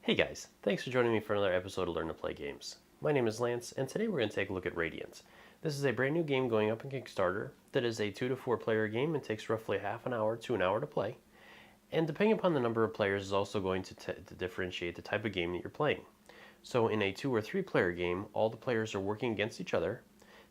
Hey guys, thanks for joining me for another episode of Learn to Play Games. My name is Lance, and today we're going to take a look at Radiant. This is a brand new game going up in Kickstarter that is a 2 to 4 player game and takes roughly half an hour to an hour to play. And depending upon the number of players is also going to differentiate the type of game that you're playing. So in a 2 or 3 player game, all the players are working against each other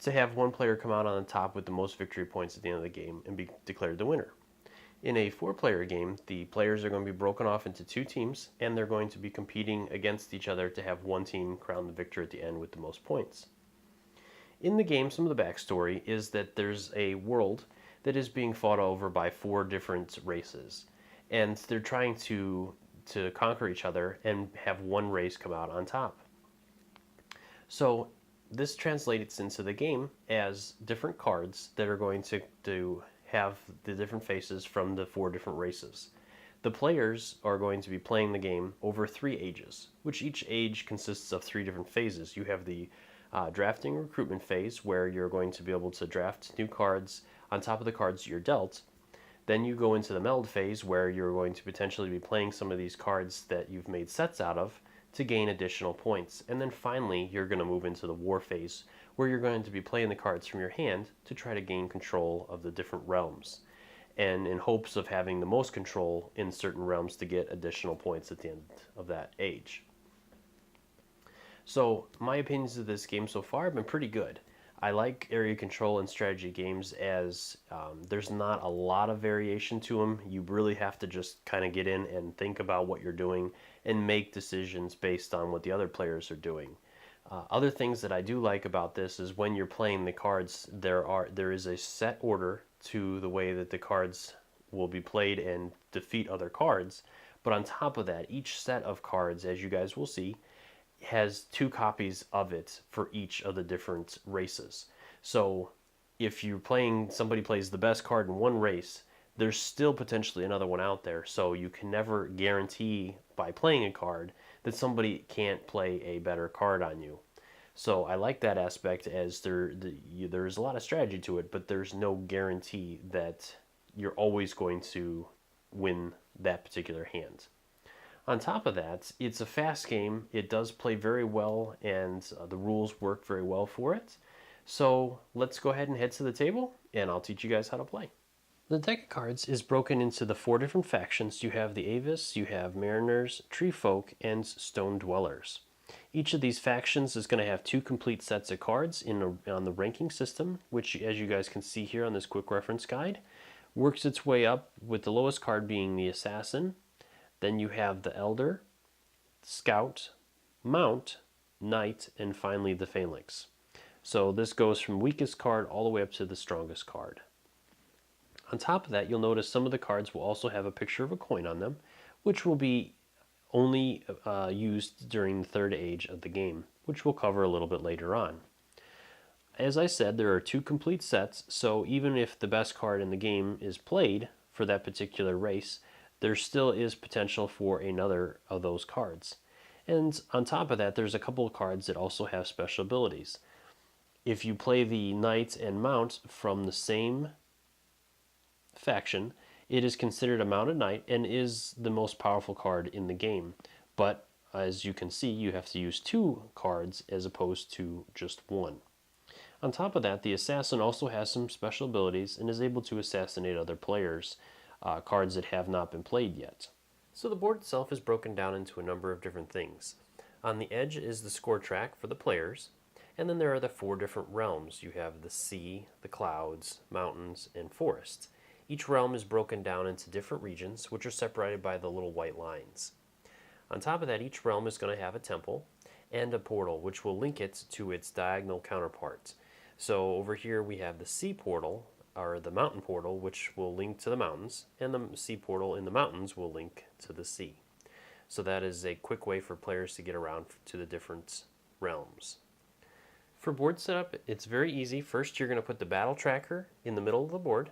to have one player come out on the top with the most victory points at the end of the game and be declared the winner. In a 4-player game, the players are going to be broken off into 2 teams, and they're going to be competing against each other to have one team crown the victor at the end with the most points. In the game, some of the backstory is that there's a world that is being fought over by 4 different races, and they're trying to conquer each other and have one race come out on top. So this translates into the game as different cards that are going to have the different faces from the 4 different races. The players are going to be playing the game over 3 ages, which each age consists of 3 different phases. You have the drafting recruitment phase, where you're going to be able to draft new cards on top of the cards you're dealt. Then you go into the Meld phase, where you're going to potentially be playing some of these cards that you've made sets out of to gain additional points. And then finally, you're going to move into the War phase, where you're going to be playing the cards from your hand to try to gain control of the different realms, and in hopes of having the most control in certain realms to get additional points at the end of that age. So my opinions of this game so far have been pretty good. I like area control and strategy games as there's not a lot of variation to them. You really have to just kind of get in and think about what you're doing and make decisions based on what the other players are doing. Other things that I do like about this is when you're playing the cards, there is a set order to the way that the cards will be played and defeat other cards. But on top of that, each set of cards, as you guys will see, has 2 copies of it for each of the different races. So if you're playing, somebody plays the best card in one race, there's still potentially another one out there. So you can never guarantee by playing a card that somebody can't play a better card on you. So I like that aspect, as there's a lot of strategy to it, but there's no guarantee that you're always going to win that particular hand. On top of that, it's a fast game. It does play very well, and the rules work very well for it. So let's go ahead and head to the table, and I'll teach you guys how to play. The deck of cards is broken into the 4 different factions. You have the Avis, you have Mariners, Tree Folk, and Stone Dwellers. Each of these factions is going to have 2 complete sets of cards on the ranking system, which, as you guys can see here on this quick reference guide, works its way up, with the lowest card being the Assassin. Then you have the Elder, Scout, Mount, Knight, and finally the Phalanx. So this goes from weakest card all the way up to the strongest card. On top of that, you'll notice some of the cards will also have a picture of a coin on them, which will be only used during the 3rd age of the game, which we'll cover a little bit later on. As I said, there are 2 complete sets, so even if the best card in the game is played for that particular race, there still is potential for another of those cards. And on top of that, there's a couple of cards that also have special abilities. If you play the Knight and Mount from the same faction, it is considered a mounted knight and is the most powerful card in the game. But as you can see, you have to use 2 cards as opposed to just 1. On top of that, the assassin also has some special abilities and is able to assassinate other players, cards that have not been played yet. So the board itself is broken down into a number of different things. On the edge is the score track for the players, and then there are the 4 different realms. You have the sea, the clouds, mountains, and forests. Each realm is broken down into different regions, which are separated by the little white lines. On top of that, each realm is going to have a temple and a portal, which will link it to its diagonal counterparts. So over here we have the sea portal, or the mountain portal, which will link to the mountains, and the sea portal in the mountains will link to the sea. So that is a quick way for players to get around to the different realms. For board setup, it's very easy. First, you're going to put the battle tracker in the middle of the board,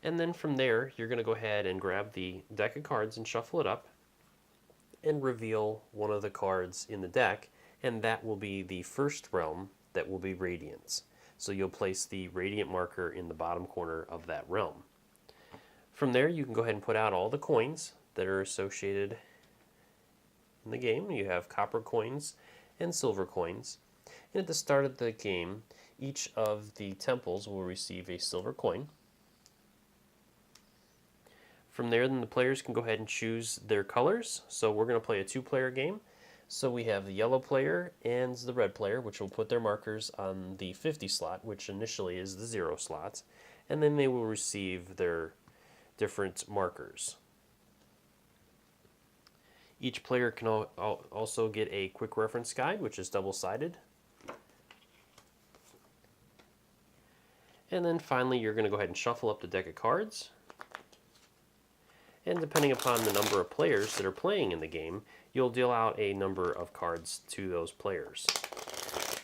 and then from there, you're going to go ahead and grab the deck of cards and shuffle it up and reveal one of the cards in the deck, and that will be the first realm that will be Radiance. So you'll place the Radiant marker in the bottom corner of that realm. From there, you can go ahead and put out all the coins that are associated in the game. You have copper coins and silver coins. And at the start of the game, each of the temples will receive a silver coin. From there, then the players can go ahead and choose their colors. So we're going to play a two-player game. So we have the yellow player and the red player, which will put their markers on the 50 slot, which initially is the 0 slot. And then they will receive their different markers. Each player can also get a quick reference guide, which is double-sided. And then finally, you're going to go ahead and shuffle up the deck of cards. And depending upon the number of players that are playing in the game, you'll deal out a number of cards to those players.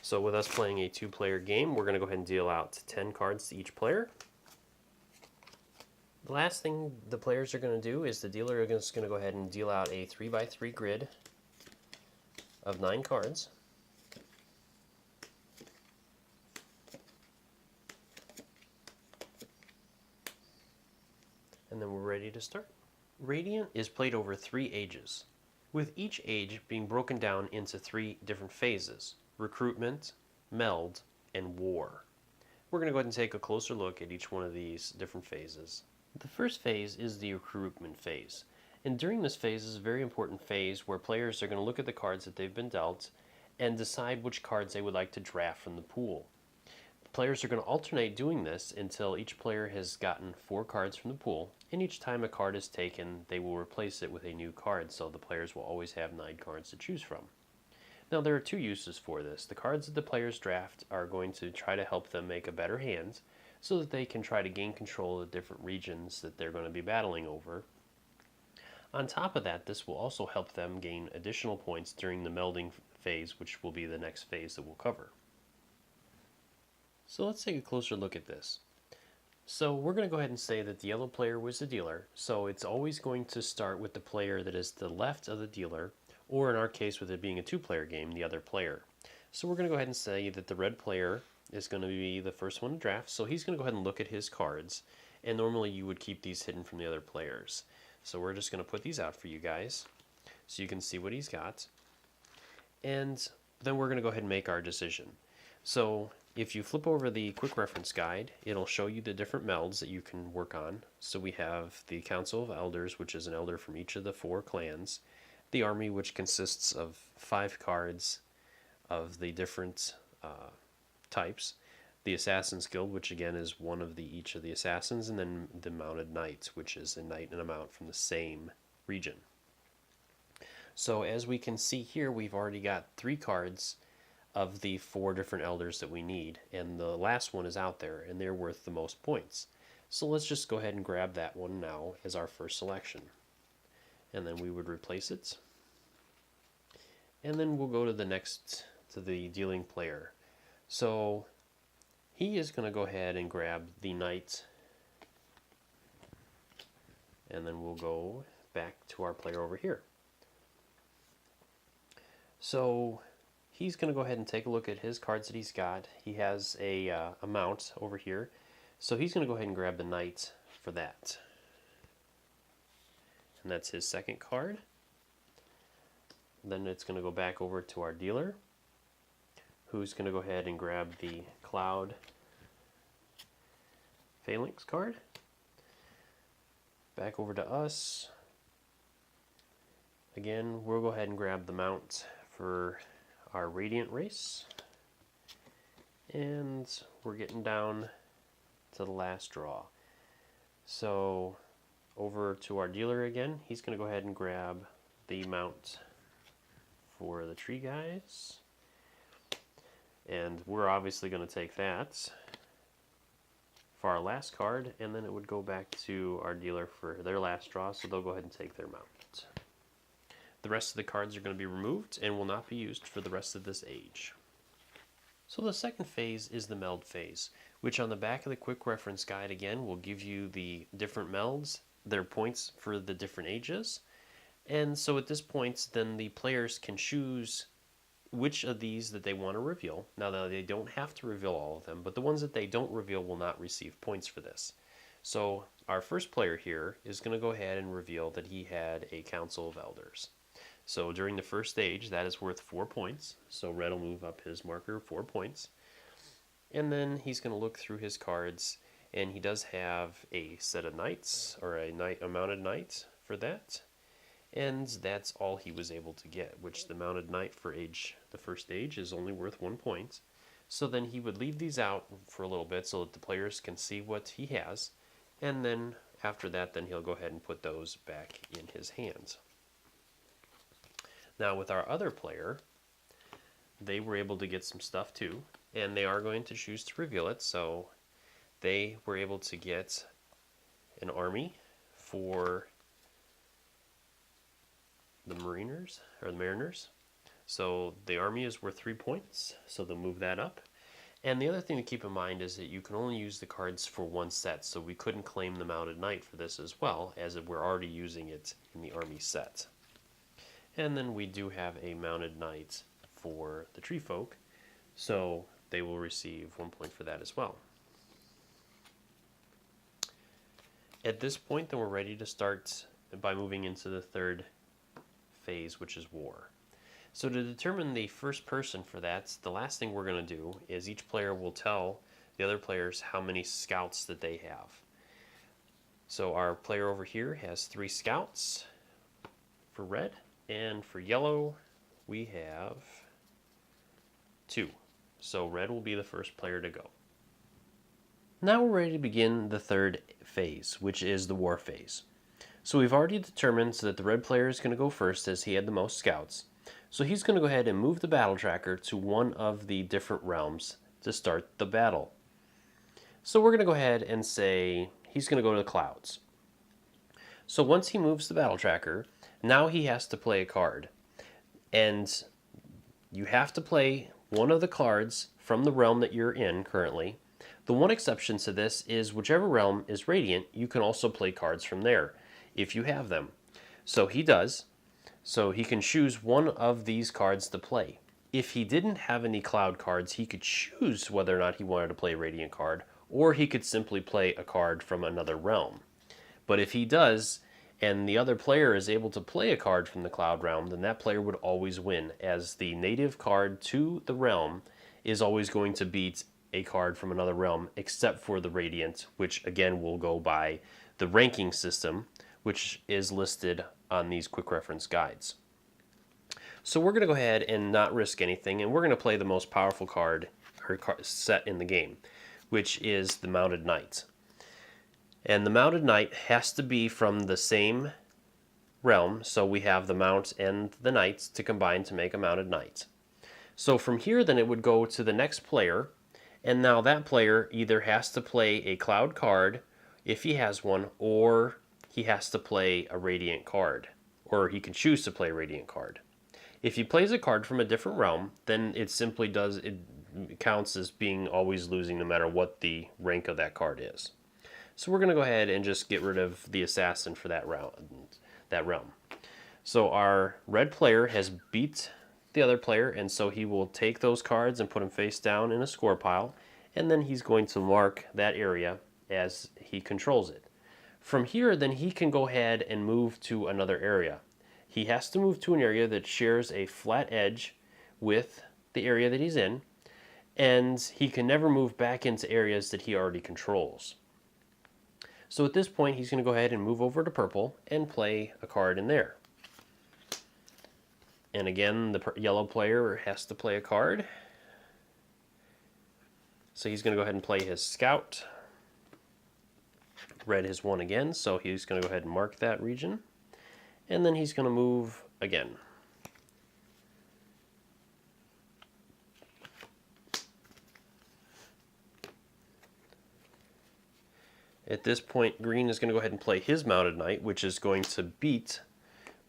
So with us playing a two-player game, we're going to go ahead and deal out 10 cards to each player. The last thing the players are going to do is the dealer is going to go ahead and deal out a 3x3 grid of 9 cards. And then we're ready to start. Radiant is played over 3 ages, with each age being broken down into 3 different phases: recruitment, meld, and war. We're going to go ahead and take a closer look at each one of these different phases. The first phase is the recruitment phase, and during this phase is a very important phase where players are going to look at the cards that they've been dealt and decide which cards they would like to draft from the pool. Players are going to alternate doing this until each player has gotten 4 cards from the pool, and each time a card is taken, they will replace it with a new card, so the players will always have 9 cards to choose from. Now, there are 2 uses for this. The cards that the players draft are going to try to help them make a better hand, so that they can try to gain control of the different regions that they're going to be battling over. On top of that, this will also help them gain additional points during the melding phase, which will be the next phase that we'll cover. So let's take a closer look at this. So we're going to go ahead and say that the yellow player was the dealer, so it's always going to start with the player that is to the left of the dealer, or in our case with it being a 2-player game, the other player. So we're going to go ahead and say that the red player is going to be the first one to draft, so he's going to go ahead and look at his cards, and normally you would keep these hidden from the other players. So we're just going to put these out for you guys, so you can see what he's got, and then we're going to go ahead and make our decision. So if you flip over the quick reference guide, it'll show you the different melds that you can work on. So we have the Council of Elders, which is an elder from each of the 4 clans, the army, which consists of 5 cards of the different types, the Assassin's Guild, which again is one of each of the assassins, and then the Mounted Knights, which is a knight and a mount from the same region. So as we can see here, we've already got 3 cards of the 4 different elders that we need, and the last one is out there, and they're worth the most points. So let's just go ahead and grab that one now as our first selection, and then we would replace it, and then we'll go to the dealing player. So he is going to go ahead and grab the knight, and then we'll go back to our player over here. So he's going to go ahead and take a look at his cards that he's got. He has a mount over here, so he's going to go ahead and grab the knight for that. And that's his second card. Then it's going to go back over to our dealer, who's going to go ahead and grab the Cloud Phalanx card. Back over to us. Again, we'll go ahead and grab the mount for our Radiant race. And we're getting down to the last draw. So over to our dealer again. He's going to go ahead and grab the mount for the tree guys. And we're obviously going to take that for our last card, and then it would go back to our dealer for their last draw, so they'll go ahead and take their mount. The rest of the cards are going to be removed and will not be used for the rest of this age. So the second phase is the meld phase, which on the back of the quick reference guide again will give you the different melds, their points for the different ages. And so at this point, then the players can choose which of these that they want to reveal. Now they don't have to reveal all of them, but the ones that they don't reveal will not receive points for this. So our first player here is going to go ahead and reveal that he had a Council of Elders. So during the first stage, that is worth 4 points. So red will move up his marker 4 points. And then he's going to look through his cards, and he does have a set of knights, or a mounted knight for that. And that's all he was able to get, which the mounted knight for the first age is only worth 1 point. So then he would leave these out for a little bit so that the players can see what he has. And then after that, then he'll go ahead and put those back in his hands. Now with our other player, they were able to get some stuff too, and they are going to choose to reveal it. So they were able to get an army for the Mariners. So the army is worth 3 points, so they'll move that up. And the other thing to keep in mind is that you can only use the cards for one set, so we couldn't claim the mounted knight for this as well, as we're already using it in the army set. And then we do have a mounted knight for the tree folk, so they will receive 1 point for that as well. At this point, then we're ready to start by moving into the third phase, which is war. So to determine the first person for that, the last thing we're going to do is each player will tell the other players how many scouts that they have. So our player over here has 3 scouts for red, and for yellow we have 2. So red will be the first player to go. Now we're ready to begin the third phase, which is the war phase. So we've already determined that the red player is going to go first as he had the most scouts. So he's going to go ahead and move the battle tracker to one of the different realms to start the battle. So we're going to go ahead and say he's going to go to the clouds. So once he moves the battle tracker, now he has to play a card. And you have to play one of the cards from the realm that you're in currently. The one exception to this is whichever realm is radiant, you can also play cards from there if you have them. So he does. So he can choose one of these cards to play. If he didn't have any cloud cards, he could choose whether or not he wanted to play a radiant card, or he could simply play a card from another realm. But if he does, and the other player is able to play a card from the cloud realm, then that player would always win, as the native card to the realm is always going to beat a card from another realm, except for the radiant, which again will go by the ranking system, which is listed on these quick reference guides. So we're going to go ahead and not risk anything, and we're going to play the most powerful card or set in the game, which is the mounted knight. And the mounted knight has to be from the same realm, so we have the mount and the knights to combine to make a mounted knight. So from here then it would go to the next player, and now that player either has to play a cloud card if he has one, or he has to play a radiant card, or he can choose to play a radiant card. If he plays a card from a different realm, then it simply it counts as being always losing no matter what the rank of that card is. So we're going to go ahead and just get rid of the assassin for that realm. So our red player has beat the other player, and so he will take those cards and put them face down in a score pile, and then he's going to mark that area as he controls it. From here, then he can go ahead and move to another area. He has to move to an area that shares a flat edge with the area that he's in, and he can never move back into areas that he already controls. So at this point, he's going to go ahead and move over to purple and play a card in there. And again, the yellow player has to play a card. So he's going to go ahead and play his scout. Red has won again, so he's going to go ahead and mark that region. And then he's going to move again. At this point, green is going to go ahead and play his mounted knight, which is going to beat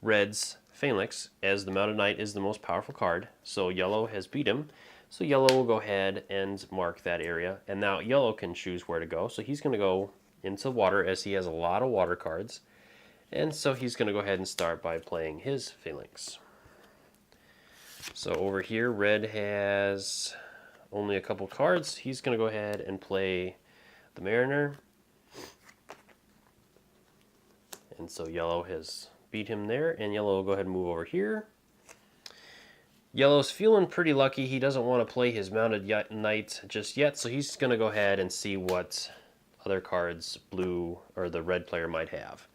red's phalanx, as the mounted knight is the most powerful card. So yellow has beat him. So yellow will go ahead and mark that area. And now yellow can choose where to go. So he's going to go into water, as he has a lot of water cards. And so he's going to go ahead and start by playing his phalanx. So over here, red has only a couple cards. He's going to go ahead and play the mariner. And so yellow has beat him there, and yellow will go ahead and move over here. Yellow's feeling pretty lucky. He doesn't want to play his mounted knight just yet, so he's going to go ahead and see what other cards blue or the red player might have.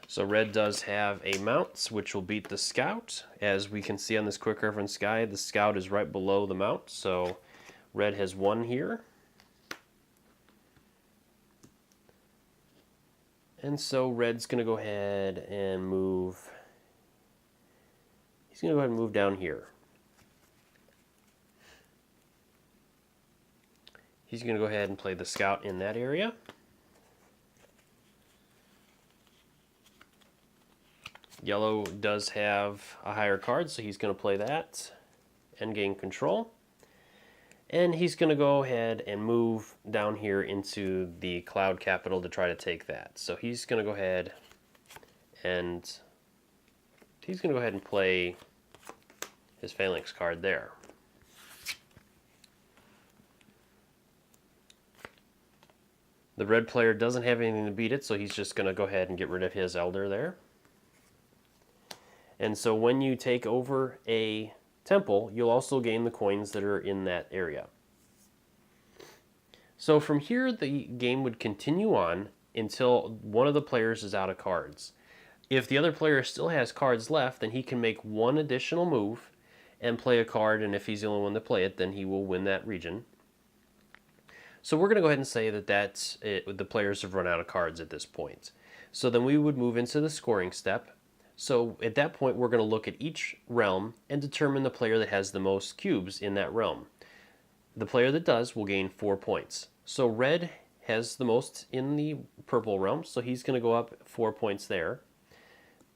So red does have a mount, which will beat the scout. As we can see on this quick reference guide, the scout is right below the mount, so red has one here. And so red's going to go ahead and move. He's going to go ahead and move down here. He's going to go ahead and play the scout in that area. Yellow does have a higher card, so he's going to play that and gain control. And he's going to go ahead and move down here into the cloud capital to try to take that. So he's going to go ahead and play his phalanx card there. The red player doesn't have anything to beat it, so he's just going to go ahead and get rid of his elder there. And so when you take over a temple, you'll also gain the coins that are in that area. So from here, the game would continue on until one of the players is out of cards. If the other player still has cards left, then he can make one additional move and play a card, and if he's the only one to play it, then he will win that region. So we're going to go ahead and say that the players have run out of cards at this point. So then we would move into the scoring step. So at that point, we're going to look at each realm and determine the player that has the most cubes in that realm. The player that does will gain 4 points. So red has the most in the purple realm, so he's going to go up 4 points there.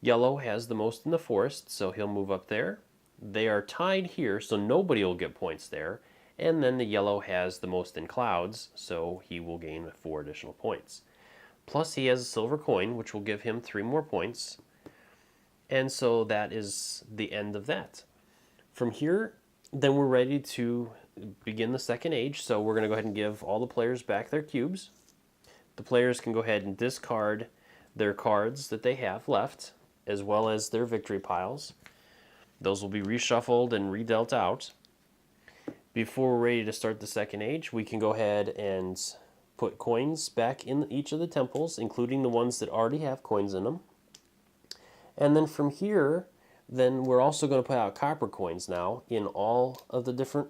Yellow has the most in the forest, so he'll move up there. They are tied here, so nobody will get points there. And then the yellow has the most in clouds, so he will gain 4 additional points. Plus he has a silver coin, which will give him 3 more points. And so that is the end of that. From here, then we're ready to begin the second age. So we're going to go ahead and give all the players back their cubes. The players can go ahead and discard their cards that they have left, as well as their victory piles. Those will be reshuffled and redealt out. Before we're ready to start the second age, we can go ahead and put coins back in each of the temples, including the ones that already have coins in them. And then from here, then we're also going to put out copper coins now in all of the different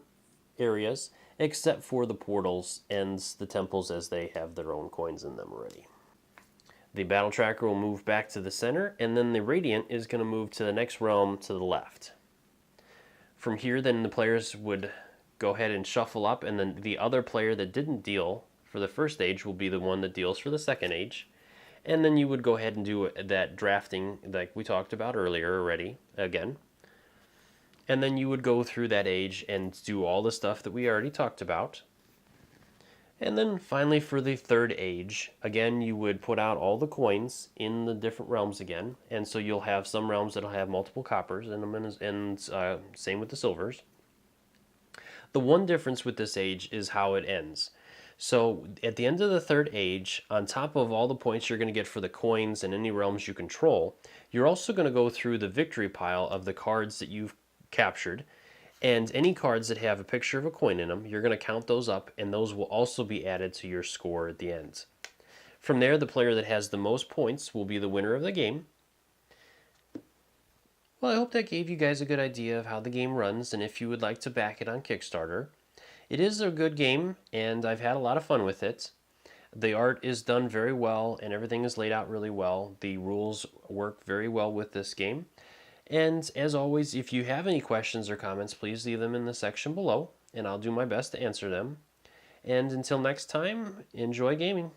areas, except for the portals and the temples, as they have their own coins in them already. The battle tracker will move back to the center, and then the radiant is going to move to the next realm to the left. From here, then the players would go ahead and shuffle up, and then the other player that didn't deal for the first age will be the one that deals for the second age. And then you would go ahead and do that drafting like we talked about earlier already, again. And then you would go through that age and do all the stuff that we already talked about. And then finally for the third age, again, you would put out all the coins in the different realms again. And so you'll have some realms that'll have multiple coppers in them, and same with the silvers. The one difference with this age is how it ends. So at the end of the third age, on top of all the points you're going to get for the coins and any realms you control, you're also going to go through the victory pile of the cards that you've captured. And any cards that have a picture of a coin in them, you're going to count those up, and those will also be added to your score at the end. From there, the player that has the most points will be the winner of the game. Well, I hope that gave you guys a good idea of how the game runs, and if you would like to back it on Kickstarter. It is a good game, and I've had a lot of fun with it. The art is done very well, and everything is laid out really well. The rules work very well with this game. And as always, if you have any questions or comments, please leave them in the section below, and I'll do my best to answer them. And until next time, enjoy gaming.